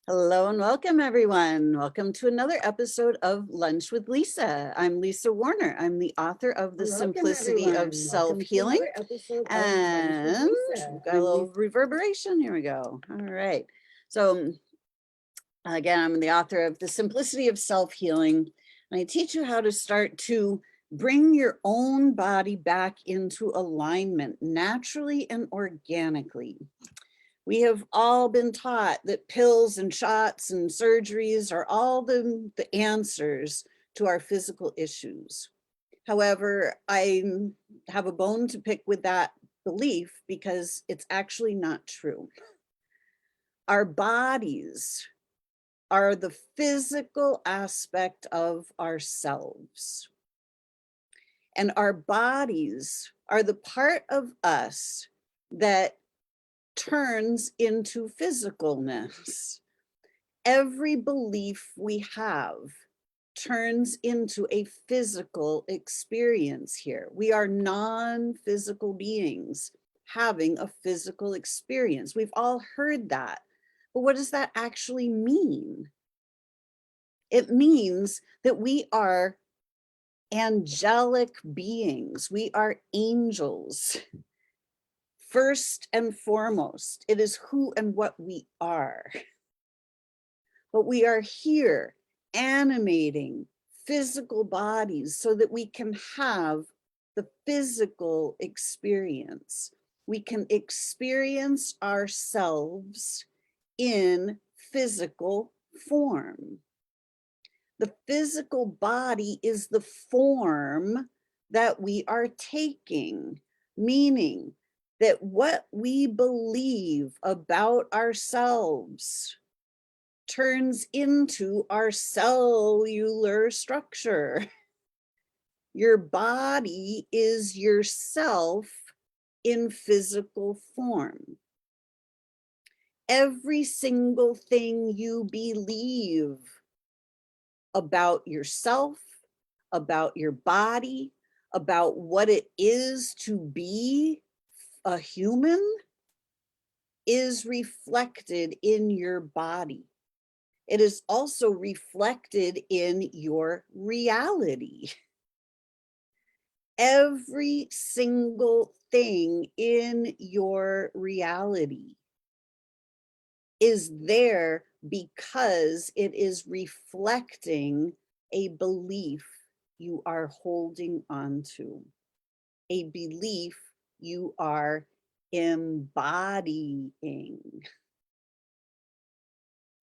Hello and welcome, everyone. Welcome to another episode of Lunch with Lisa. I'm Lisa Warner. I'm the author of The Simplicity of Self-Healing. And we've got a little reverberation. Here we go. All right. So again, I'm the author of The Simplicity of Self-Healing. And I teach you how to start to bring your own body back into alignment naturally and organically. We have all been taught that pills and shots and surgeries are all the answers to our physical issues. However, I have a bone to pick with that belief because it's actually not true. Our bodies are the physical aspect of ourselves. And our bodies are the part of us that turns into physicalness. Every belief we have turns into a physical experience here. We are non-physical beings having a physical experience. We've all heard that. But what does that actually mean? It means that we are angelic beings. We are angels. First and foremost, it is who and what we are. But we are here animating physical bodies so that we can have the physical experience. We can experience ourselves in physical form. The physical body is the form that we are taking, meaning that what we believe about ourselves turns into our cellular structure. Your body is yourself in physical form. Every single thing you believe about yourself, about your body, about what it is to be a human is reflected in your body. It is also reflected in your reality. Every single thing in your reality is there because it is reflecting a belief you are holding on to, a belief you are embodying.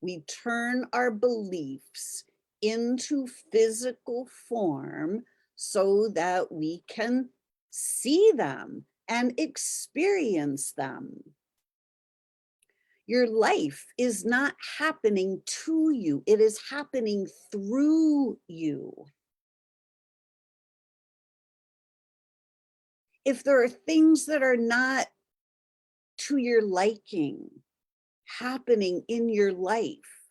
We turn our beliefs into physical form so that we can see them and experience them. Your life is not happening to you, it is happening through you. If there are things that are not to your liking happening in your life,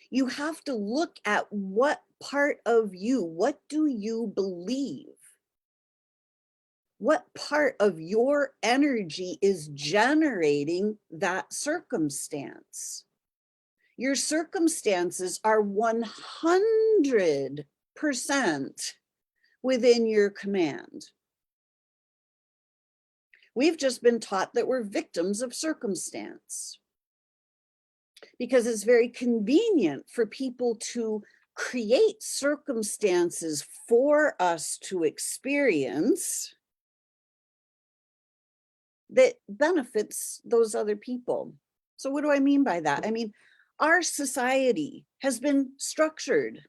you have to look at what part of you, what do you believe? What part of your energy is generating that circumstance? Your circumstances are 100% within your command. We've just been taught that we're victims of circumstance because it's very convenient for people to create circumstances for us to experience that benefits those other people. So what do I mean by that? I mean, our society has been structured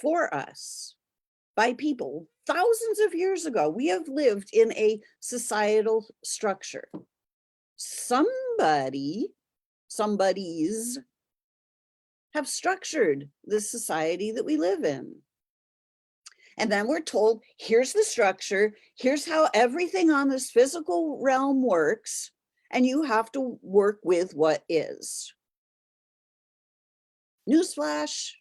for us by people thousands of years ago. We have lived in a societal structure. Somebody's have structured the society that we live in. And then we're told, here's the structure, here's how everything on this physical realm works, and you have to work with what is. Newsflash,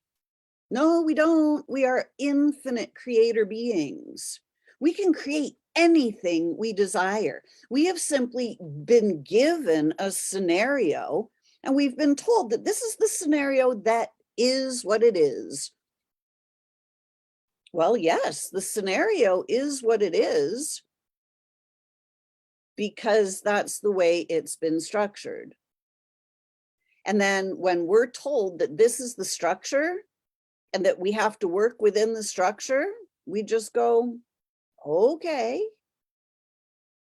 no, we don't. We are infinite creator beings. We can create anything we desire. We have simply been given a scenario, and we've been told that this is the scenario that is what it is. Well, yes, the scenario is what it is because that's the way it's been structured. And then when we're told that this is the structure and that we have to work within the structure, we just go, okay.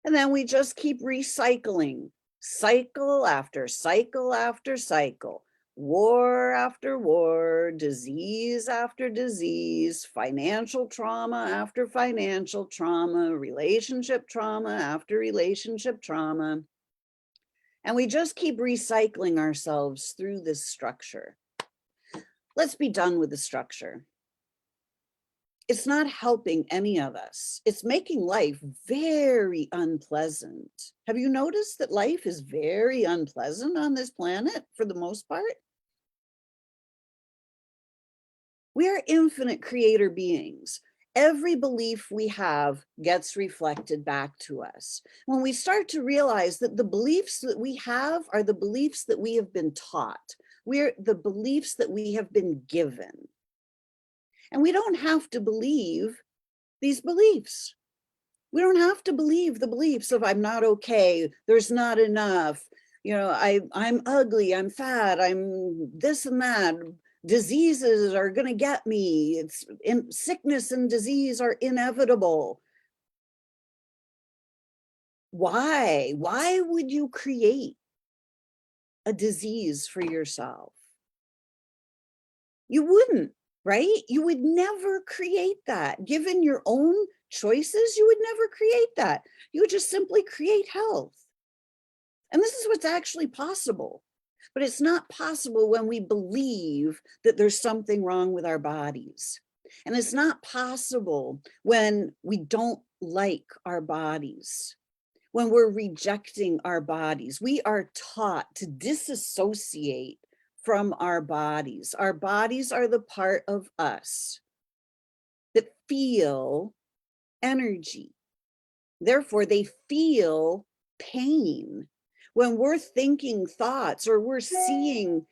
And then we just keep recycling, cycle after cycle after cycle, war after war, disease after disease, financial trauma after financial trauma, relationship trauma after relationship trauma. And we just keep recycling ourselves through this structure. Let's be done with the structure. It's not helping any of us. It's making life very unpleasant. Have you noticed that life is very unpleasant on this planet for the most part? We are infinite creator beings. Every belief we have gets reflected back to us. When we start to realize that the beliefs that we have are the beliefs that we have been taught, we're the beliefs that we have been given. And we don't have to believe these beliefs. We don't have to believe the beliefs of I'm not okay, there's not enough, I'm ugly, I'm fat, I'm this and that. Diseases are going to get me. Sickness and disease are inevitable. Why? Why would you create a disease for yourself? You wouldn't, right? You would never create that. Given your own choices, you would never create that. You would just simply create health. And this is what's actually possible. But it's not possible when we believe that there's something wrong with our bodies. And it's not possible when we don't like our bodies, when we're rejecting our bodies. We are taught to disassociate from our bodies. Our bodies are the part of us that feel energy. Therefore, they feel pain. When we're thinking thoughts or we're seeing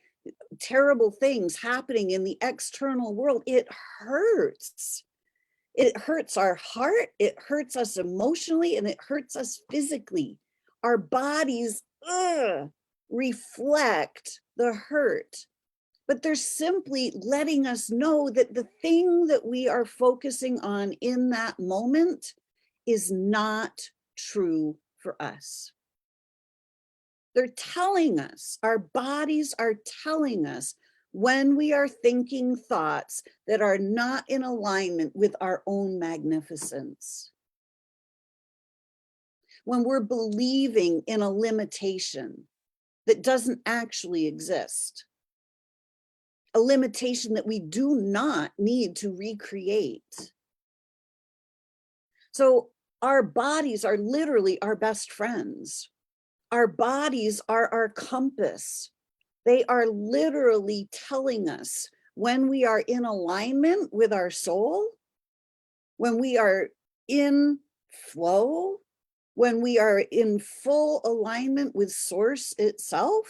terrible things happening in the external world, it hurts. It hurts our heart, it hurts us emotionally, and it hurts us physically. Our bodies reflect the hurt, but they're simply letting us know that the thing that we are focusing on in that moment is not true for us. They're telling us, our bodies are telling us when we are thinking thoughts that are not in alignment with our own magnificence. When we're believing in a limitation that doesn't actually exist, a limitation that we do not need to recreate. So our bodies are literally our best friends. Our bodies are our compass. They are literally telling us when we are in alignment with our soul, when we are in flow, when we are in full alignment with source itself,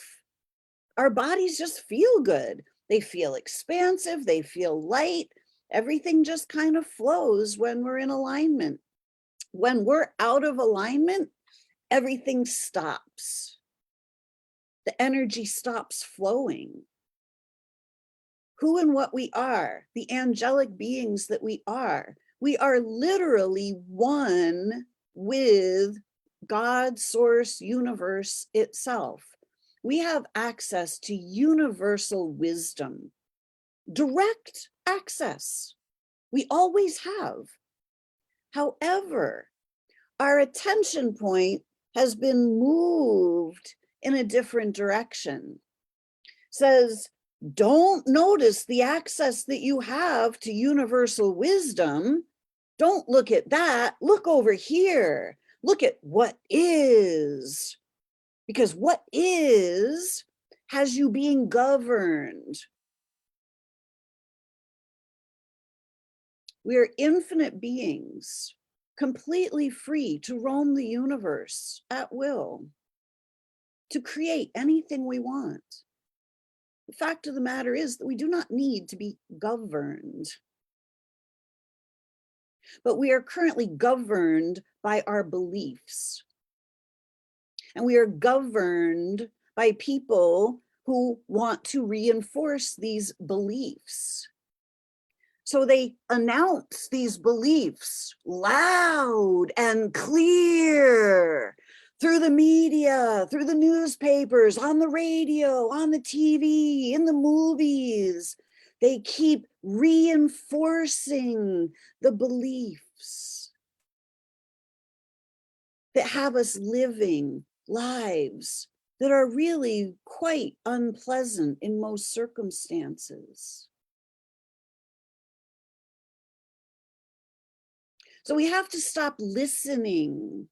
our bodies just feel good. They feel expansive, they feel light. Everything just kind of flows when we're in alignment. When we're out of alignment, everything stops. The energy stops flowing. Who and what we are, the angelic beings that we are literally one with God, source, universe itself. We have access to universal wisdom, direct access. We always have. However, our attention point has been moved in a different direction. Says, don't notice the access that you have to universal wisdom. Don't look at that. Look over here. Look at what is. Because what is has you being governed. We are infinite beings. completely free to roam the universe at will, to create anything we want. The fact of the matter is that we do not need to be governed, but we are currently governed by our beliefs. And we are governed by people who want to reinforce these beliefs. So they announce these beliefs loud and clear through the media, through the newspapers, on the radio, on the TV, in the movies. They keep reinforcing the beliefs that have us living lives that are really quite unpleasant in most circumstances. So we have to stop listening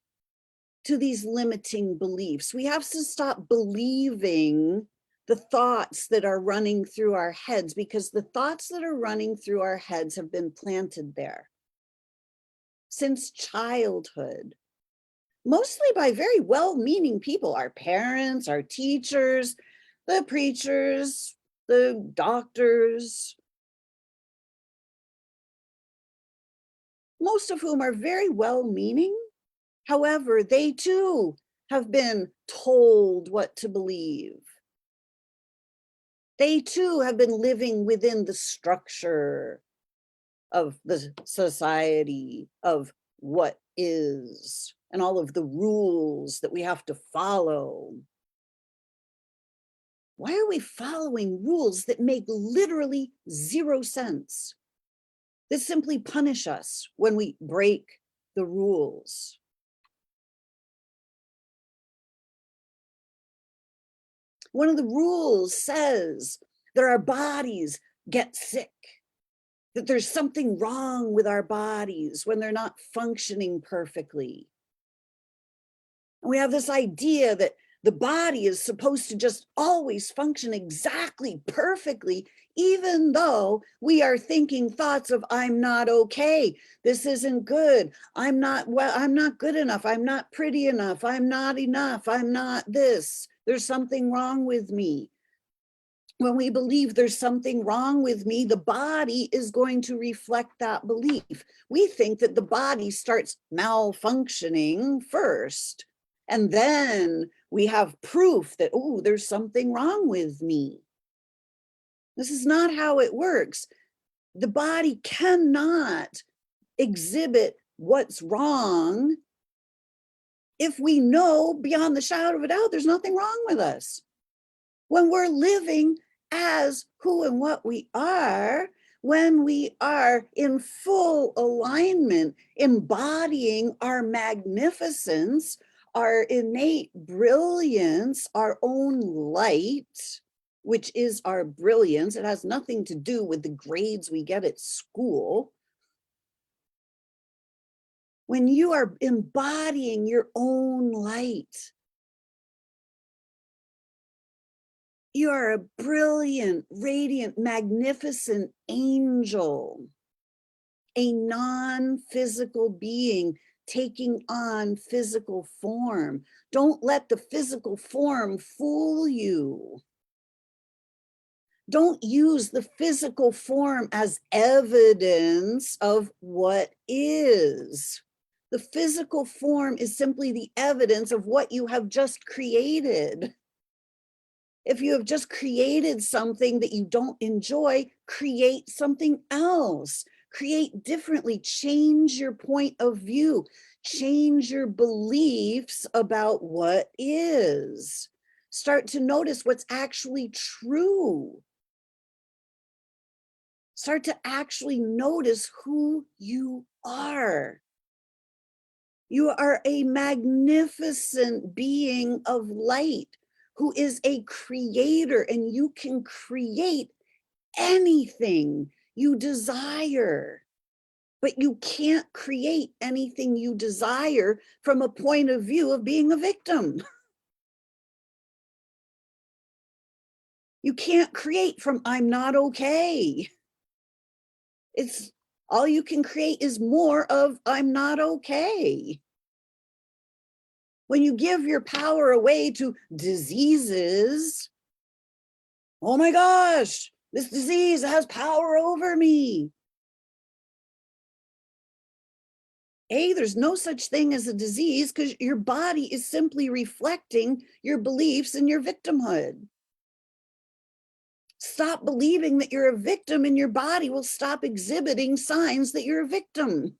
to these limiting beliefs. We have to stop believing the thoughts that are running through our heads, because the thoughts that are running through our heads have been planted there since childhood, mostly by very well-meaning people, our parents, our teachers, the preachers, the doctors, most of whom are very well-meaning. However, they too have been told what to believe. They too have been living within the structure of the society of what is and all of the rules that we have to follow. Why are we following rules that make literally zero sense? That simply punish us when we break the rules. One of the rules says that our bodies get sick, that there's something wrong with our bodies when they're not functioning perfectly. And we have this idea that the body is supposed to just always function exactly perfectly, even though we are thinking thoughts of, I'm not okay, this isn't good, I'm not good enough, I'm not pretty enough, I'm not enough, I'm not this, there's something wrong with me. When we believe there's something wrong with me, the body is going to reflect that belief. We think that the body starts malfunctioning first, and then we have proof that, oh, there's something wrong with me. This is not how it works. The body cannot exhibit what's wrong if we know beyond the shadow of a doubt there's nothing wrong with us. When we're living as who and what we are, when we are in full alignment, embodying our magnificence, our innate brilliance, our own light, which is our brilliance. It has nothing to do with the grades we get at school. When you are embodying your own light, you are a brilliant, radiant, magnificent angel, a non-physical being taking on physical form. Don't let the physical form fool you. Don't use the physical form as evidence of what is. The physical form is simply the evidence of what you have just created. If you have just created something that you don't enjoy, create something else. Create differently. Change your point of view. Change your beliefs about what is. Start to notice what's actually true. Start to actually notice who you are. You are a magnificent being of light who is a creator, and you can create anything you desire. But you can't create anything you desire from a point of view of being a victim. You can't create from I'm not okay. It's all you can create is more of I'm not okay. When you give your power away to diseases, oh my gosh, this disease has power over me. There's no such thing as a disease because your body is simply reflecting your beliefs and your victimhood. Stop believing that you're a victim and your body will stop exhibiting signs that you're a victim.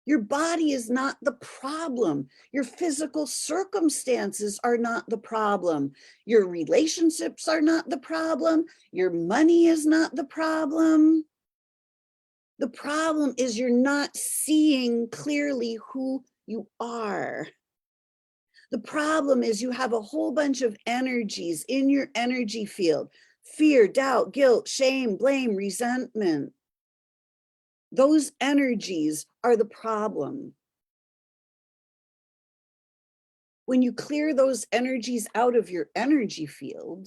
Your body is not the problem. Your physical circumstances are not the problem. Your relationships are not the problem. Your money is not the problem. The problem is you're not seeing clearly who you are. The problem is you have a whole bunch of energies in your energy field: fear, doubt, guilt, shame, blame, resentment. Those energies are the problem. When you clear those energies out of your energy field,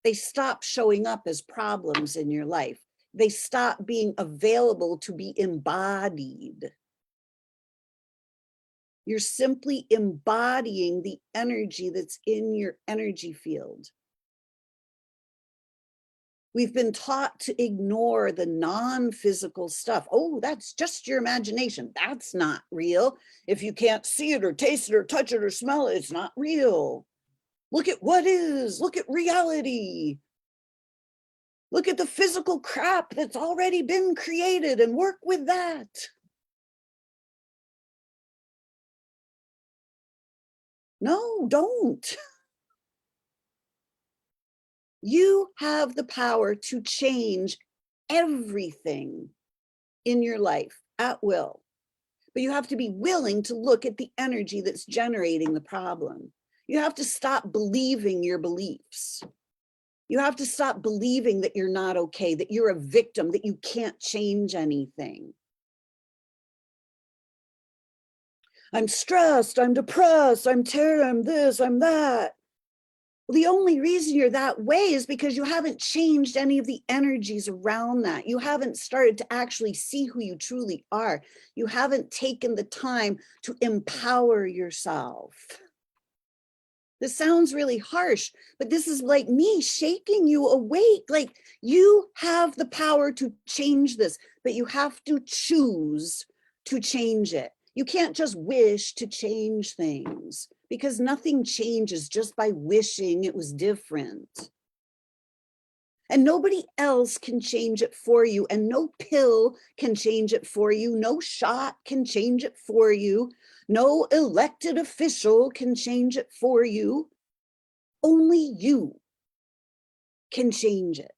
they stop showing up as problems in your life. They stop being available to be embodied. You're simply embodying the energy that's in your energy field. We've been taught to ignore the non-physical stuff. Oh, that's just your imagination. That's not real. If you can't see it or taste it or touch it or smell it, it's not real. Look at what is. Look at reality. Look at the physical crap that's already been created and work with that. No, don't. You have the power to change everything in your life at will. But you have to be willing to look at the energy that's generating the problem. You have to stop believing your beliefs. You have to stop believing that you're not okay, that you're a victim, that you can't change anything. I'm stressed, I'm depressed, I'm terrible, I'm this, I'm that. Well, the only reason you're that way is because you haven't changed any of the energies around that. You haven't started to actually see who you truly are. You haven't taken the time to empower yourself. This sounds really harsh, but this is like me shaking you awake. Like, you have the power to change this, but you have to choose to change it. You can't just wish to change things, because nothing changes just by wishing it was different. And nobody else can change it for you, and no pill can change it for you. No shot can change it for you. No elected official can change it for you. Only you can change it.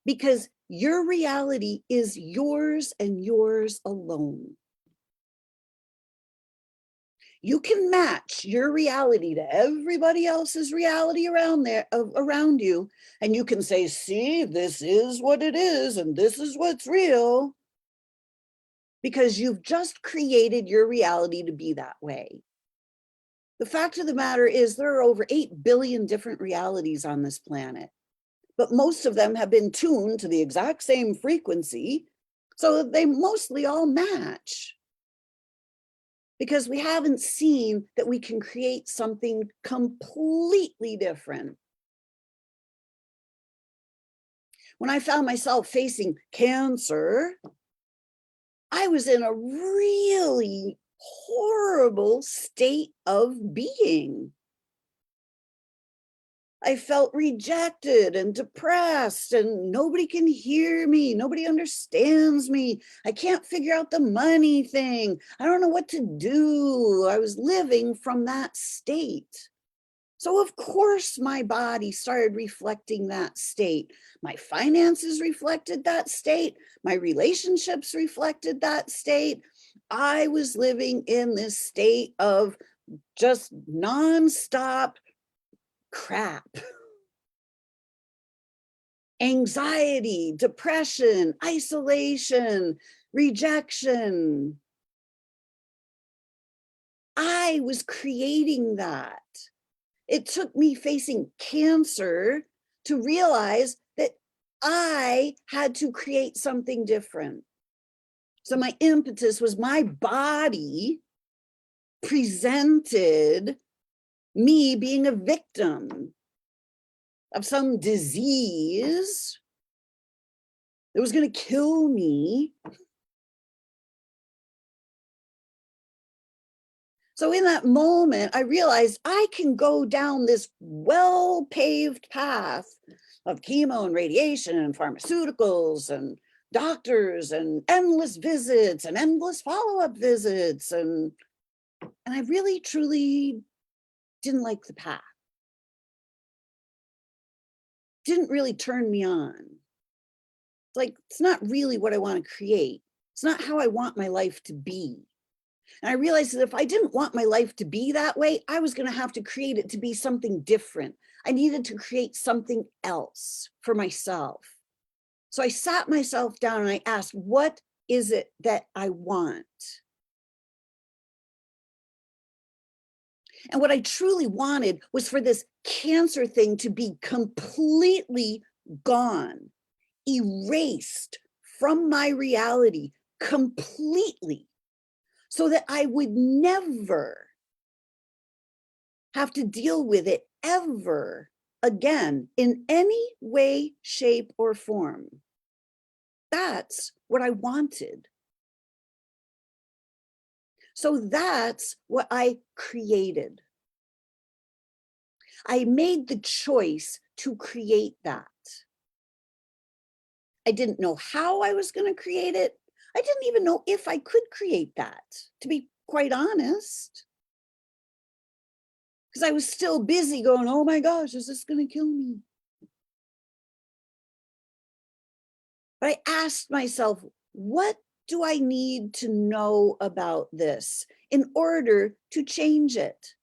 Because your reality is yours and yours alone. You can match your reality to everybody else's reality around you, and you can say, see, this is what it is, and this is what's real, because you've just created your reality to be that way. The fact of the matter is there are over 8 billion different realities on this planet, but most of them have been tuned to the exact same frequency, so they mostly all match. Because we haven't seen that we can create something completely different. When I found myself facing cancer, I was in a really horrible state of being. I felt rejected and depressed, and nobody can hear me. Nobody understands me. I can't figure out the money thing. I don't know what to do. I was living from that state. So of course my body started reflecting that state. My finances reflected that state. My relationships reflected that state. I was living in this state of just nonstop crap. Anxiety, depression, isolation, rejection. I was creating that. It took me facing cancer to realize that I had to create something different. So my impetus was my body presented me being a victim of some disease that was going to kill me. So in that moment, I realized I can go down this well-paved path of chemo and radiation and pharmaceuticals and doctors and endless visits and endless follow-up visits. And I really, truly didn't like the path. Didn't really turn me on. It's like, it's not really what I want to create. It's not how I want my life to be. And I realized that if I didn't want my life to be that way, I was going to have to create it to be something different. I needed to create something else for myself. So I sat myself down and I asked, what is it that I want? And what I truly wanted was for this cancer thing to be completely gone, erased from my reality completely, so that I would never have to deal with it ever again in any way, shape, or form. That's what I wanted. So that's what I created. I made the choice to create that. I didn't know how I was going to create it. I didn't even know if I could create that, to be quite honest. Because I was still busy going, oh my gosh, is this going to kill me? But I asked myself, what do I need to know about this in order to change it?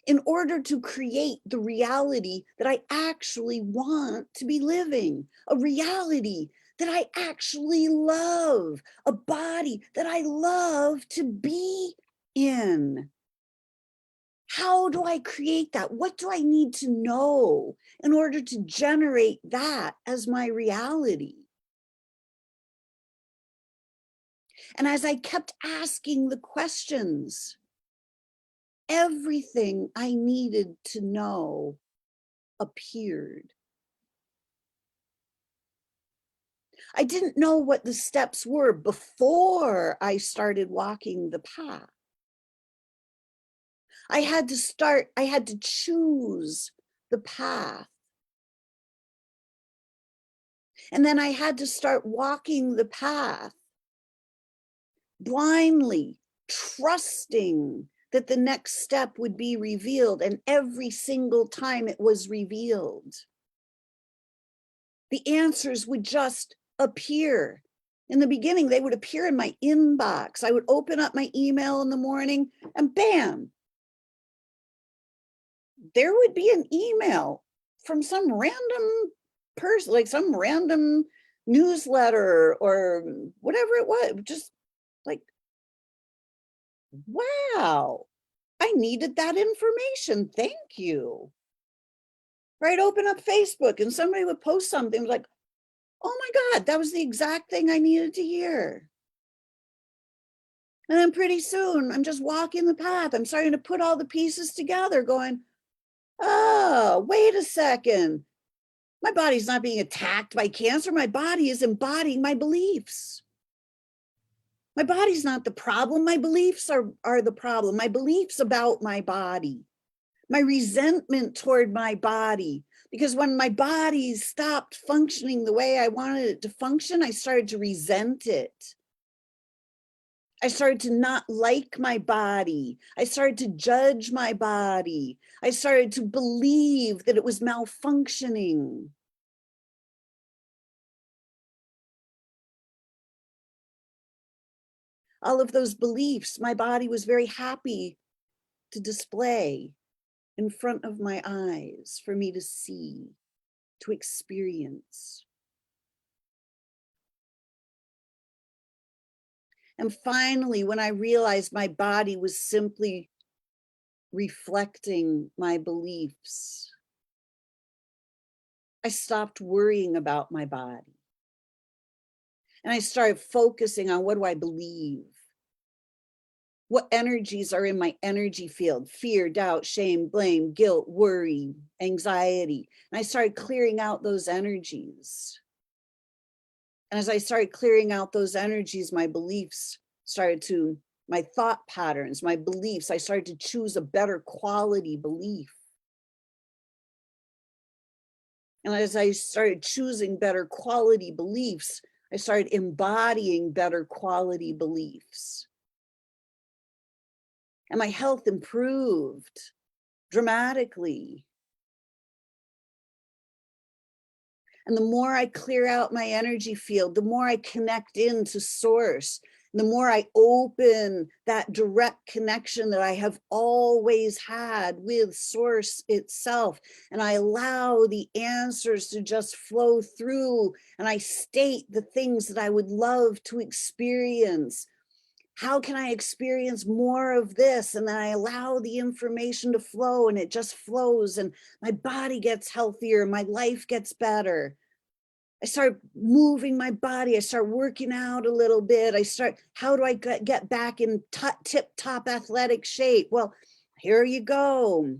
In order to create the reality that I actually want to be living, a reality that I actually love, a body that I love to be in. How do I create that? What do I need to know in order to generate that as my reality? And as I kept asking the questions, everything I needed to know appeared. I didn't know what the steps were before I started walking the path. I had to choose the path. And then I had to start walking the path blindly, trusting that the next step would be revealed. And every single time it was revealed, the answers would just appear. In the beginning, they would appear in my inbox. I would open up my email in the morning and bam, there would be an email from some random person, like some random newsletter or whatever it was. Just like, wow, I needed that information. Thank you. Right? Open up Facebook and somebody would post something like, oh my God, that was the exact thing I needed to hear. And then pretty soon I'm just walking the path. I'm starting to put all the pieces together going, oh, wait a second. My body's not being attacked by cancer. My body is embodying my beliefs. My body's not the problem. My beliefs are the problem. My beliefs about my body, my resentment toward my body. Because when my body stopped functioning the way I wanted it to function, I started to resent it. I started to not like my body. I started to judge my body. I started to believe that it was malfunctioning. All of those beliefs, my body was very happy to display in front of my eyes for me to see, to experience. And finally, when I realized my body was simply reflecting my beliefs, I stopped worrying about my body. And I started focusing on, what do I believe? What energies are in my energy field? Fear, doubt, shame, blame, guilt, worry, anxiety. And I started clearing out those energies. And as I started clearing out those energies, my beliefs started to, my thought patterns, my beliefs, I started to choose a better quality belief. And as I started choosing better quality beliefs, I started embodying better quality beliefs. And my health improved dramatically. And the more I clear out my energy field, the more I connect into source, the more I open that direct connection that I have always had with source itself. And I allow the answers to just flow through. And I state the things that I would love to experience. How can I experience more of this? And then I allow the information to flow, and it just flows, and my body gets healthier, my life gets better. I start moving my body. I start working out a little bit. How do I get back in tip-top athletic shape? Well, here you go.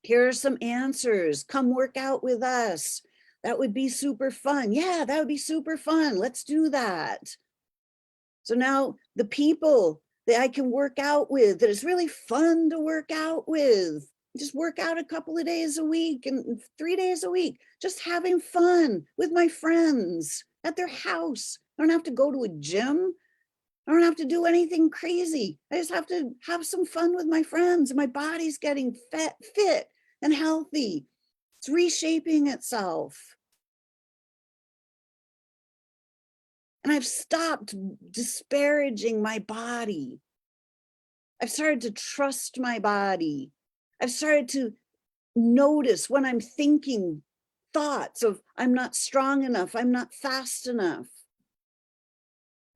Here are some answers. Come work out with us. That would be super fun. Yeah, that would be super fun. Let's do that. So now the people that I can work out with, that is really fun to work out with, just work out a couple of days a week and 3 days a week, just having fun with my friends at their house. I don't have to go to a gym. I don't have to do anything crazy. I just have to have some fun with my friends, and my body's getting fit and healthy. It's reshaping itself. And I've stopped disparaging my body. I've started to trust my body. I've started to notice when I'm thinking thoughts of, I'm not strong enough, I'm not fast enough.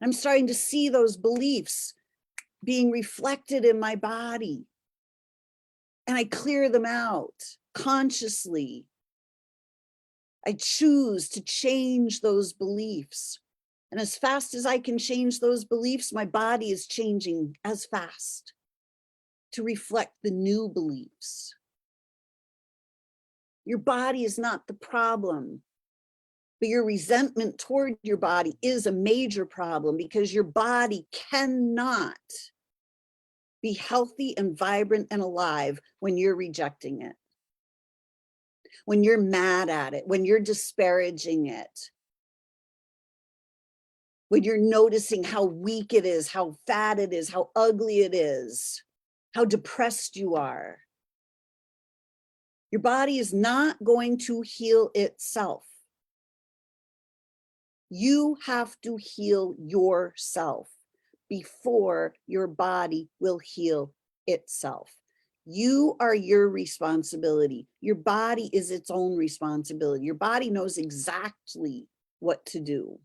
I'm starting to see those beliefs being reflected in my body. And I clear them out consciously. I choose to change those beliefs. And as fast as I can change those beliefs, my body is changing as fast to reflect the new beliefs. Your body is not the problem, but your resentment toward your body is a major problem, because your body cannot be healthy and vibrant and alive when you're rejecting it, when you're mad at it, when you're disparaging it, when you're noticing how weak it is, how fat it is, how ugly it is, how depressed you are. Your body is not going to heal itself. You have to heal yourself before your body will heal itself. You are your responsibility. Your body is its own responsibility. Your body knows exactly what to do.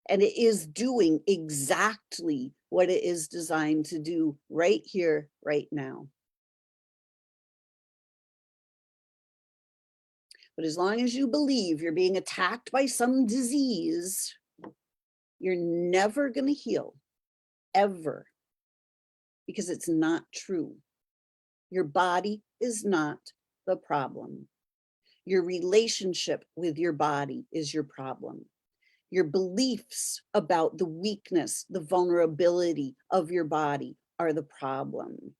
And it is doing exactly what it is designed to do right here, right now. But as long as you believe you're being attacked by some disease, you're never going to heal, ever, because it's not true. Your body is not the problem. Your relationship with your body is your problem. Your beliefs about the weakness, the vulnerability of your body are the problem.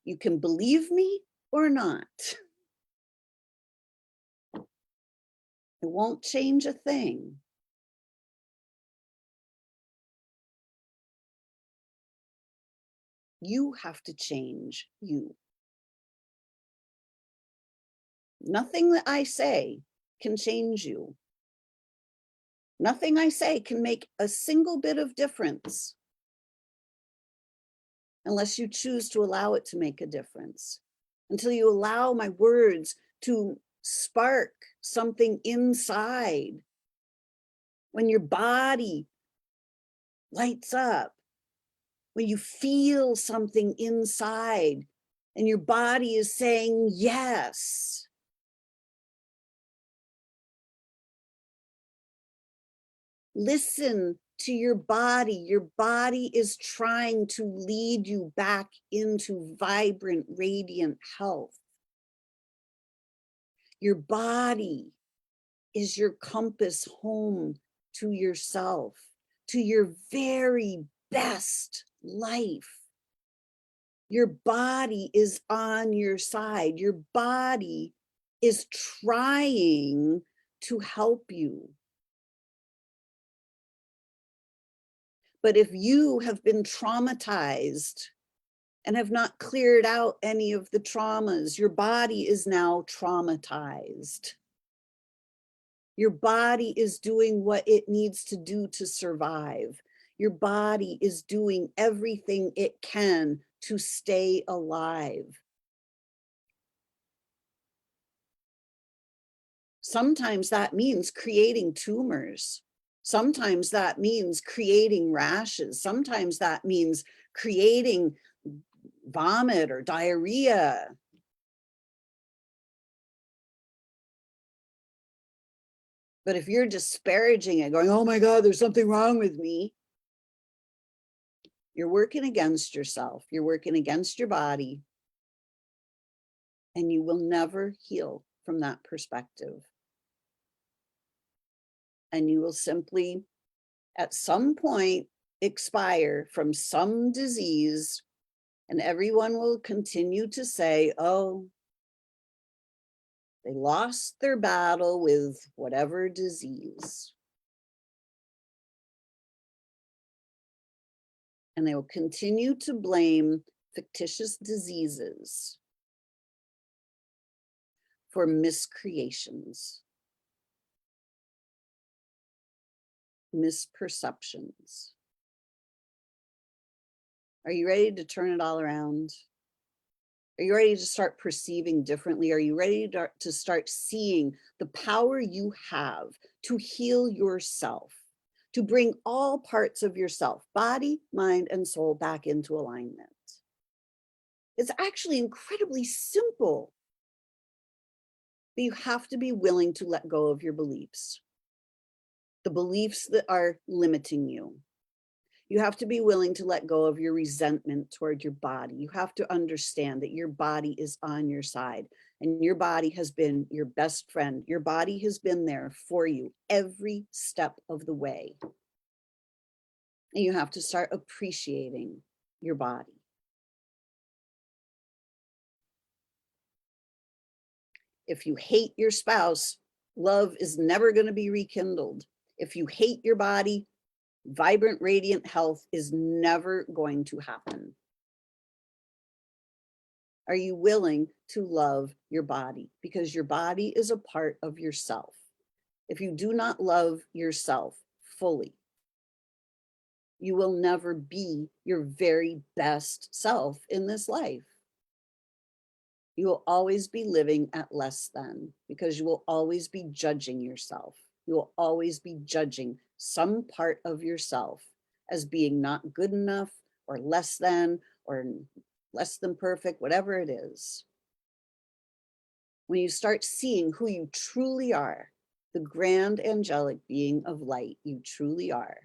You can believe me or not. It won't change a thing. You have to change you. Nothing that I say can change you. Nothing I say can make a single bit of difference unless you choose to allow it to make a difference. Until you allow my words to spark something inside. When your body lights up, when you feel something inside and your body is saying yes. Listen to your body. Your body is trying to lead you back into vibrant, radiant health. Your body is your compass home to yourself, to your very best life. Your body is on your side. Your body is trying to help you. But if you have been traumatized and have not cleared out any of the traumas, your body is now traumatized. Your body is doing what it needs to do to survive. Your body is doing everything it can to stay alive. Sometimes that means creating tumors. Sometimes that means creating rashes. Sometimes that means creating vomit or diarrhea. But if you're disparaging it, going, oh my God, there's something wrong with me, you're working against yourself. You're working against your body. And you will never heal from that perspective. And you will simply, at some point, expire from some disease, and everyone will continue to say, oh, they lost their battle with whatever disease. And they will continue to blame fictitious diseases for miscreations, misperceptions. Are you ready to turn it all around? Are you ready to start perceiving differently? Are you ready to start seeing the power you have to heal yourself, to bring all parts of yourself, body, mind, and soul, back into alignment? It's actually incredibly simple, but you have to be willing to let go of your beliefs, the beliefs that are limiting you. You have to be willing to let go of your resentment toward your body. You have to understand that your body is on your side, and your body has been your best friend. Your body has been there for you every step of the way. And you have to start appreciating your body. If you hate your spouse, love is never going to be rekindled. If you hate your body, vibrant, radiant health is never going to happen. Are you willing to love your body? Because your body is a part of yourself. If you do not love yourself fully, you will never be your very best self in this life. You will always be living at less than, because you will always be judging yourself. You will always be judging some part of yourself as being not good enough or less than perfect, whatever it is. When you start seeing who you truly are, the grand angelic being of light you truly are,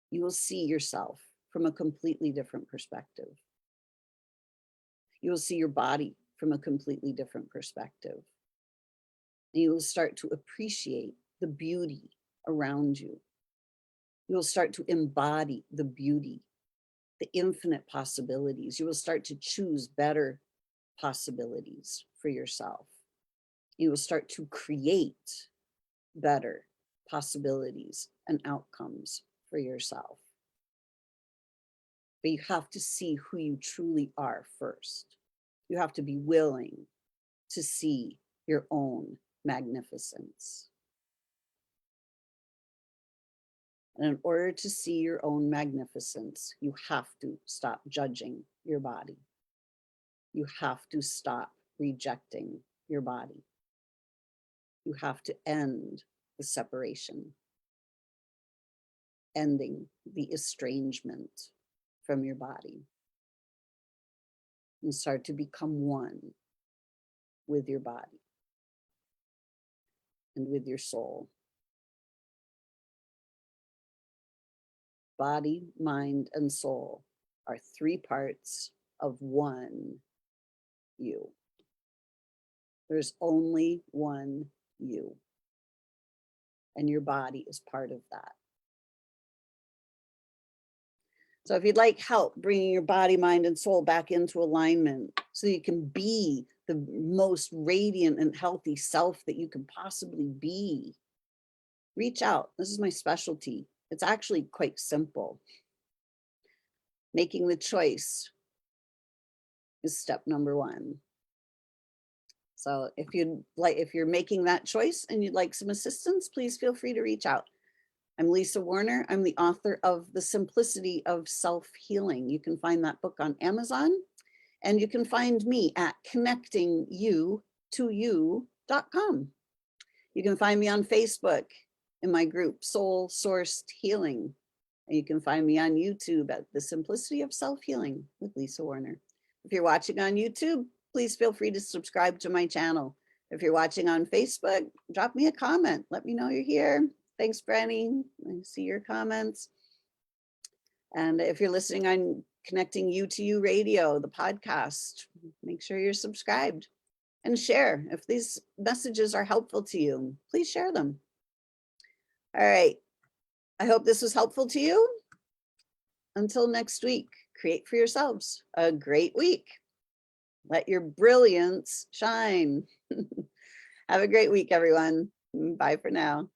you will see yourself from a completely different perspective. You will see your body from a completely different perspective. And you will start to appreciate the beauty around you. You will start to embody the beauty, the infinite possibilities. You will start to choose better possibilities for yourself. You will start to create better possibilities and outcomes for yourself. But you have to see who you truly are first. You have to be willing to see your own magnificence. And in order to see your own magnificence, you have to stop judging your body. You have to stop rejecting your body. You have to end the separation, ending the estrangement. from your body and start to become one with your body and with your soul. Body, mind, and soul are 3 parts of one you. There's only one you, and your body is part of that. So if you'd like help bringing your body, mind, and soul back into alignment so you can be the most radiant and healthy self that you can possibly be, reach out. This is my specialty. It's actually quite simple. Making the choice is step number 1. So if you're making that choice and you'd like some assistance, please feel free to reach out. I'm Lisa Warner. I'm the author of The Simplicity of Self-Healing. You can find that book on Amazon, and you can find me at connectingyoutoyou.com. You can find me on Facebook in my group, Soul Sourced Healing. And you can find me on YouTube at The Simplicity of Self-Healing with Lisa Warner. If you're watching on YouTube, please feel free to subscribe to my channel. If you're watching on Facebook, drop me a comment. Let me know you're here. Thanks, Branny. I see your comments. And if you're listening on Connecting You to You Radio, the podcast, make sure you're subscribed and share. If these messages are helpful to you, please share them. All right. I hope this was helpful to you. Until next week, create for yourselves a great week. Let your brilliance shine. Have a great week, everyone. Bye for now.